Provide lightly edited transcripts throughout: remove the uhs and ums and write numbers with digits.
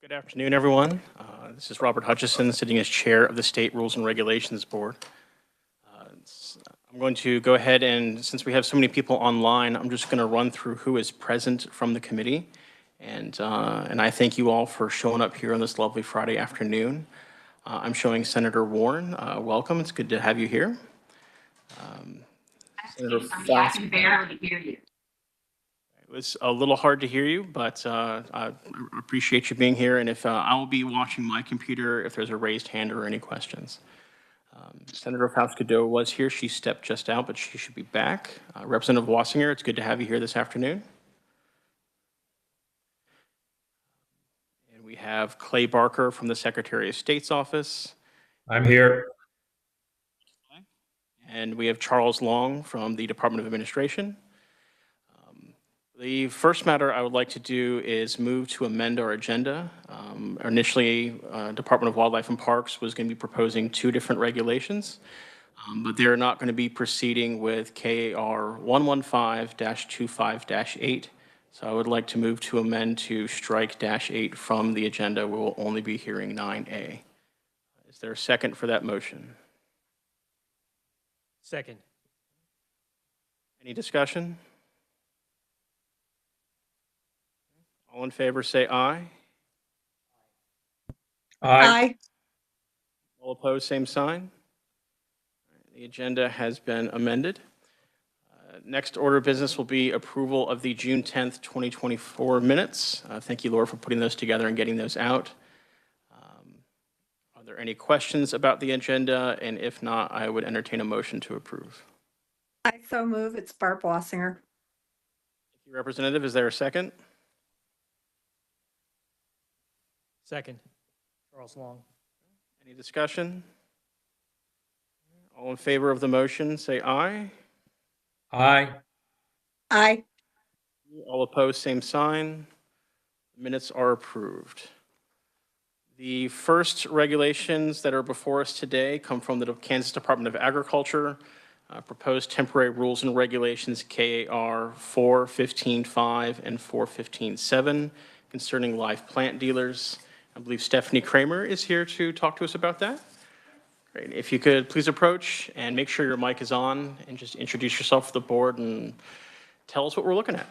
Good afternoon, everyone. This is Robert Hutchison, sitting as Chair of the State Rules and Regulations Board. I'm going to go ahead and, since we have so many people online, I'm just going to run through who is present from the committee. And I thank you all for showing up here on this lovely Friday afternoon. I'm showing Senator Warren. Welcome. It's good to have you here. Senator I can barely hear you. It was a little hard to hear you, but I appreciate you being here. And if I will be watching my computer if there's a raised hand or any questions. Senator Faust-Cadeau was here. She stepped just out, but she should be back. Representative Wassinger, it's good to have you here this afternoon. And we have Clay Barker from the Secretary of State's office. I'm here. And we have Charles Long from the Department of Administration. The first matter I would like to do is move to amend our agenda. Initially, Department of Wildlife and Parks was going to be proposing two different regulations, but they're not going to be proceeding with KAR 115-25-8. So I would like to move to amend to strike -8 from the agenda. We will only be hearing 9A. Is there a second for that motion? Second. Any discussion? All in favor say aye. Aye. All opposed, same sign. The agenda has been amended. Next order of business will be approval of the June 10th, 2024 minutes. Thank you, Laura, for putting those together and getting those out. Are there any questions about the agenda? And if not, I would entertain a motion to approve. I so move. It's Barb Wassinger. Thank you, Representative. Is there a second? Second. Charles Long. Any discussion? All in favor of the motion, say aye. Aye. Aye. All opposed, same sign. Minutes are approved. The first regulations that are before us today come from the Kansas Department of Agriculture. Proposed temporary rules and regulations KAR 4.15.5 and 4.15.7 concerning live plant dealers. I believe Stephanie Kramer is here to talk to us about that. Great. If you could please approach and make sure your mic is on and just introduce yourself to the board and tell us what we're looking at.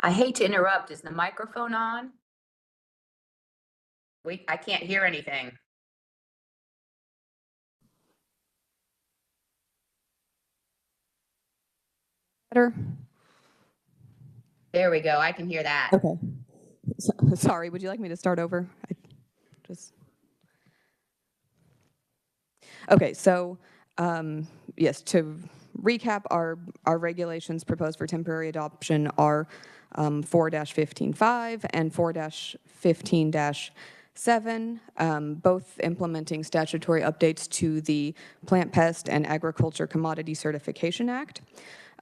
I hate to interrupt. Is the microphone on? I can't hear anything. Better? There we go. I can hear that. Okay. Sorry, would you like me to start over? Okay, so yes, to recap, our regulations proposed for temporary adoption are 4-15.5 and 4-15-7, both implementing statutory updates to the Plant Pest and Agriculture Commodity Certification Act.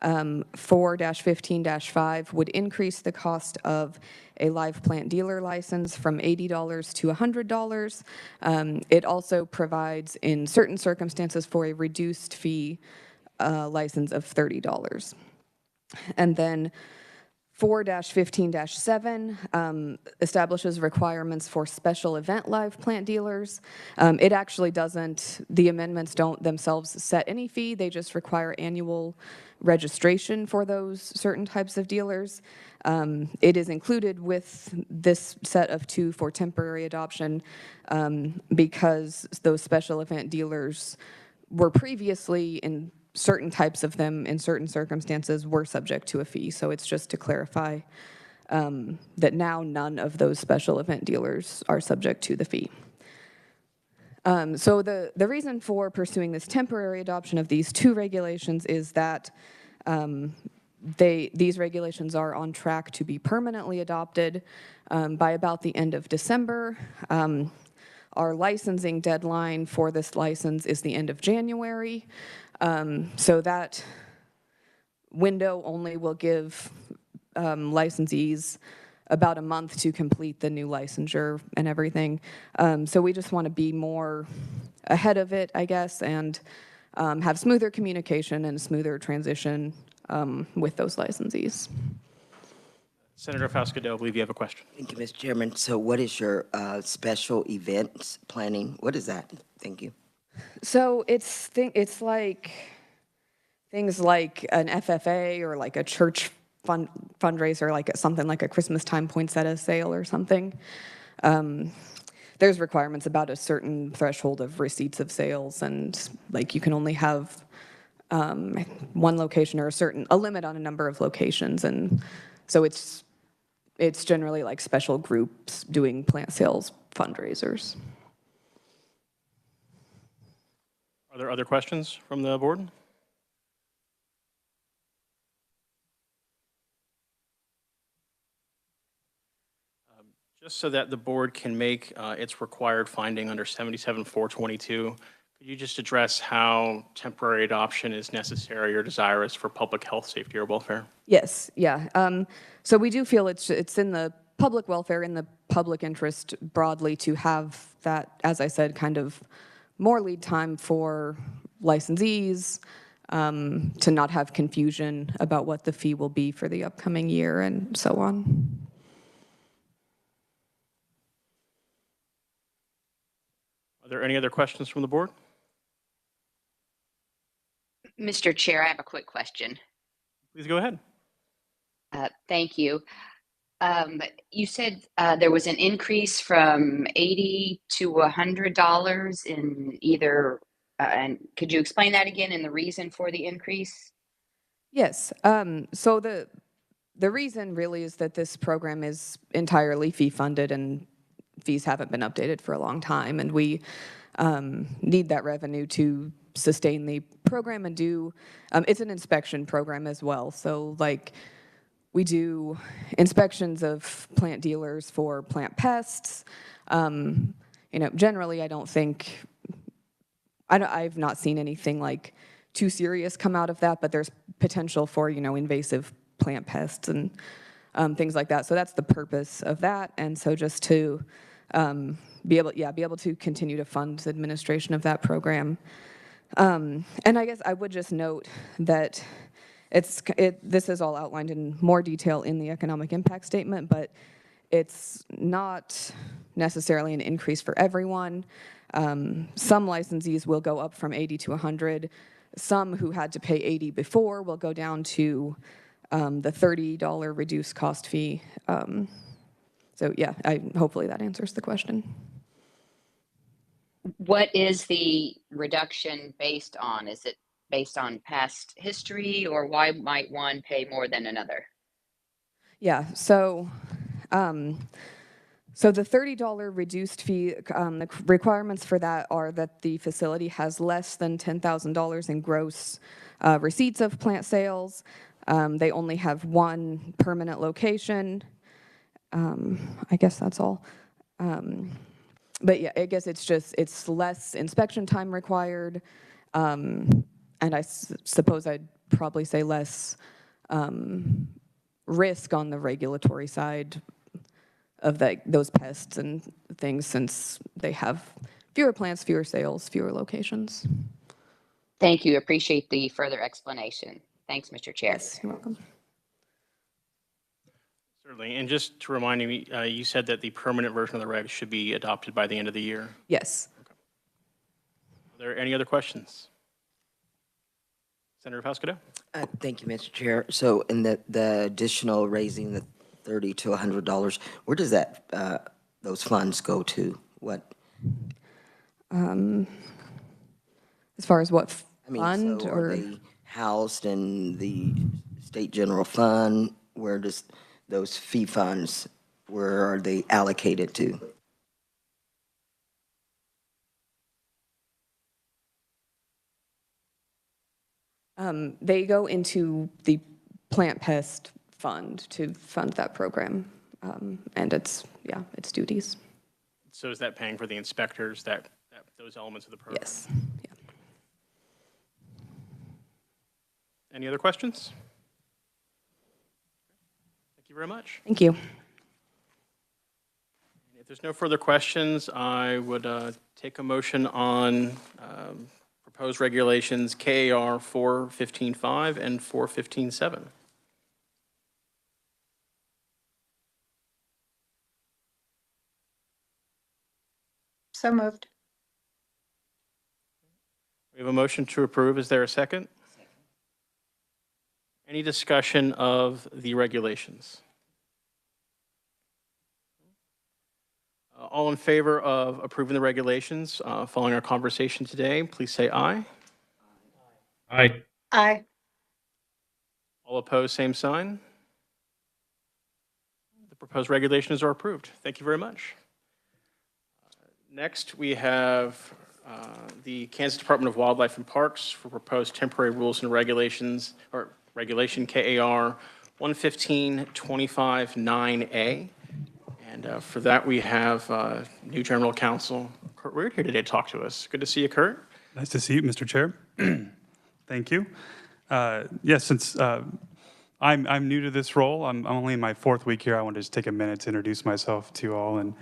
4-15-5 would increase the cost of a live plant dealer license from $80 to $100. It also provides, in certain circumstances, for a reduced fee license of $30. And then 4-15-7 establishes requirements for special event live plant dealers. It actually doesn't, the amendments don't themselves set any fee, they just require annual registration for those certain types of dealers. It is included with this set of 2 for temporary adoption because those special event dealers were previously, in certain types of them, in certain circumstances, were subject to a fee. So it's just to clarify that now none of those special event dealers are subject to the fee. So the reason for pursuing this temporary adoption of these 2 regulations is that these regulations are on track to be permanently adopted by about the end of December. Our licensing deadline for this license is the end of January. So that window only will give licensees about a month to complete the new licensure and everything. So we just want to be more ahead of it, I guess, and have smoother communication and smoother transition with those licensees. Senator Fascadell, I believe you have a question. Thank you, Mr. Chairman. So what is your special events planning? What is that? Thank you. So it's like things like an FFA or like a church fundraiser, like something like a Christmas time poinsettia sale or something. There's requirements about a certain threshold of receipts of sales, and like you can only have one location or a limit on a number of locations, and so it's generally like special groups doing plant sales fundraisers. Are there other questions from the board? Just so that the board can make its required finding under 77-422, could you just address how temporary adoption is necessary or desirous for public health, safety, or welfare? Yes, yeah. So we do feel it's in the public welfare, in the public interest broadly to have that, as I said, kind of more lead time for licensees, to not have confusion about what the fee will be for the upcoming year and so on. Are there any other questions from the board? Mr. Chair, I have a quick question. Please go ahead. Thank you. You said there was an increase from $80 to $100 in either, and could you explain that again and the reason for the increase? Yes. So the reason really is that this program is entirely fee funded and fees haven't been updated for a long time, and we need that revenue to sustain the program and do, it's an inspection program as well. So like we do inspections of plant dealers for plant pests. Generally I don't think, I've not seen anything like too serious come out of that, but there's potential for, invasive plant pests and things like that. So that's the purpose of that. And so just to be able to continue to fund the administration of that program. And I guess I would just note that this is all outlined in more detail in the economic impact statement, but it's not necessarily an increase for everyone. Some licensees will go up from 80 to 100. Some who had to pay 80 before will go down to the $30 reduced cost fee. So yeah, hopefully that answers the question. What is the reduction based on? Is it based on past history, or why might one pay more than another? Yeah, so the $30 reduced fee, the requirements for that are that the facility has less than $10,000 in gross receipts of plant sales. They only have one permanent location. I guess that's all. But yeah, I guess it's less inspection time required. And I suppose I'd probably say less risk on the regulatory side of those pests and things, since they have fewer plants, fewer sales, fewer locations. Thank you. Appreciate the further explanation. Thanks, Mr. Chair. Yes, you're welcome. Certainly. And just to remind me, you said that the permanent version of the regs should be adopted by the end of the year. Yes. Are there any other questions? Senator Fusco? Thank you, Mr. Chair. So in the additional raising the $30 to $100, where does that, those funds go to? What? As far as what I mean, fund so are or? they housed in the state general fund? Where does those fee funds, where are they allocated to? They go into the plant pest fund to fund that program. And it's duties. So is that paying for the inspectors, those elements of the program? Yes. Yeah. Any other questions? Thank you very much. Thank you. If there's no further questions, I would take a motion on proposed regulations KAR 415.5 and 415.7. So moved. We have a motion to approve. Is there a second? Any discussion of the regulations? All in favor of approving the regulations following our conversation today, please say aye. Aye. Aye. All opposed, same sign. The proposed regulations are approved. Thank you very much. Next, we have the Kansas Department of Wildlife and Parks for proposed temporary rules and regulations, or regulation KAR 115.25.9A. And for that, we have new General Counsel Kurt Weird here today to talk to us. Good to see you, Kurt. Nice to see you, Mr. Chair. Thank you. Yes, since I'm new to this role, I'm only in my 4th week here, I wanted to just take a minute to introduce myself to you all. And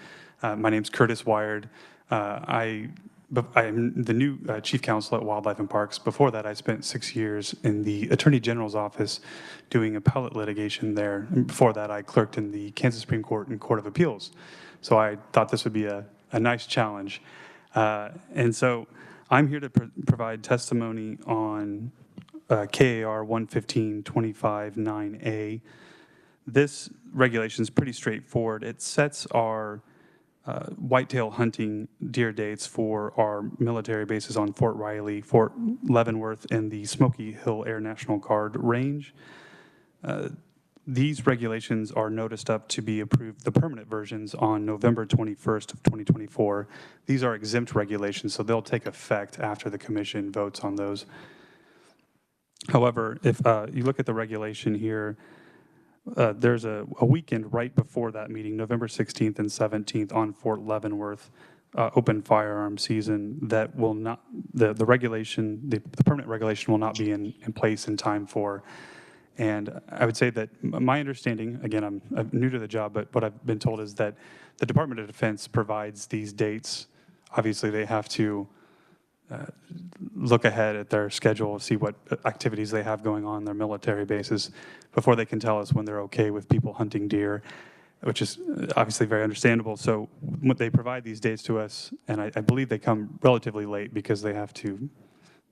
my name's Curtis Wired. I'm the new Chief Counsel at Wildlife and Parks. Before that, I spent 6 years in the Attorney General's office doing appellate litigation there. And before that, I clerked in the Kansas Supreme Court and Court of Appeals. So I thought this would be a nice challenge. And so I'm here to provide testimony on KAR 115.25.9A. This regulation is pretty straightforward. It sets our whitetail hunting deer dates for our military bases on Fort Riley, Fort Leavenworth, and the Smoky Hill Air National Guard range. These regulations are noticed up to be approved, the permanent versions, on November 21st of 2024. These are exempt regulations, so they'll take effect after the commission votes on those. However, if you look at the regulation here, there's a weekend right before that meeting, November 16th and 17th on Fort Leavenworth, open firearm season that will not, the regulation, the permanent regulation will not be in place in time for. And I would say that my understanding, again, I'm new to the job, but what I've been told is that the Department of Defense provides these dates. Obviously, they have to look ahead at their schedule, see what activities they have going on their military bases before they can tell us when they're okay with people hunting deer, which is obviously very understandable. So when they provide these dates to us, and I believe they come relatively late because they have to,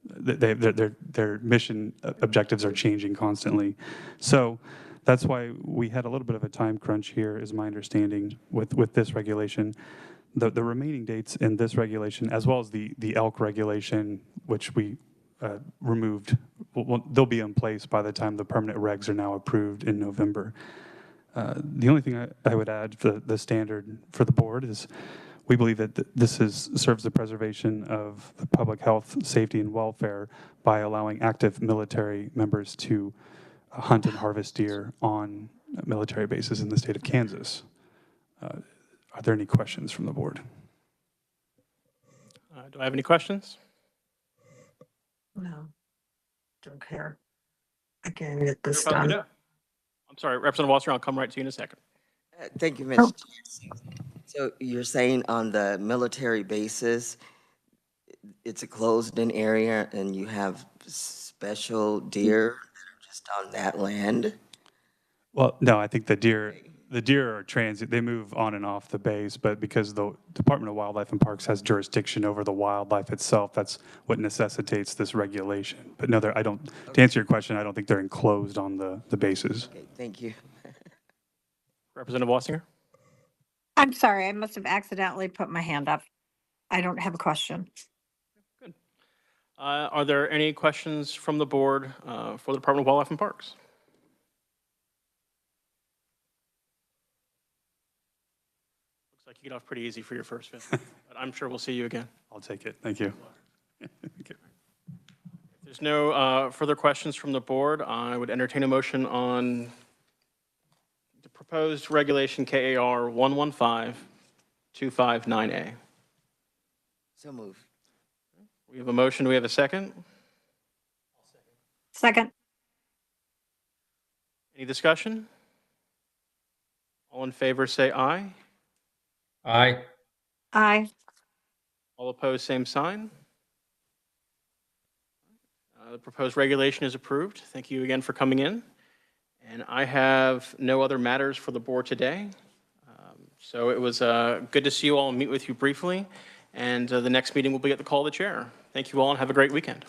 their mission objectives are changing constantly. So that's why we had a little bit of a time crunch here, is my understanding, with this regulation. The remaining dates in this regulation, as well as the elk regulation, which we removed, they'll be in place by the time the permanent regs are now approved in November. The only thing I would add for the standard for the board is we believe that this serves the preservation of the public health, safety, and welfare by allowing active military members to hunt and harvest deer on military bases in the state of Kansas. Are there any questions from the board? Do I have any questions? No. Don't care. I can get this Senator done. Fusco? I'm sorry, Representative Wasser, I'll come right to you in a second. Thank you, Mr. Chair. So you're saying on the military bases, it's a closed-in area and you have special deer that are just on that land? Well, no, I think the deer The deer are transient, they move on and off the base, but because the Department of Wildlife and Parks has jurisdiction over the wildlife itself, that's what necessitates this regulation. But no, I don't, to answer your question, I don't think they're enclosed on the bases. Okay, thank you. Representative Wassinger? I'm sorry, I must have accidentally put my hand up. I don't have a question. Are there any questions from the board for the Department of Wildlife and Parks? Looks like you get off pretty easy for your first visit, but I'm sure we'll see you again. I'll take it, thank you. If there's no further questions from the board, I would entertain a motion on the proposed regulation KAR 115-259A. So move. We have a motion. Do we have a second? Second. Any discussion? All in favor, say aye. Aye. Aye. All opposed, same sign. The proposed regulation is approved. Thank you again for coming in. And I have no other matters for the board today. So it was good to see you all and meet with you briefly. And the next meeting will be at the call of the chair. Thank you all and have a great weekend.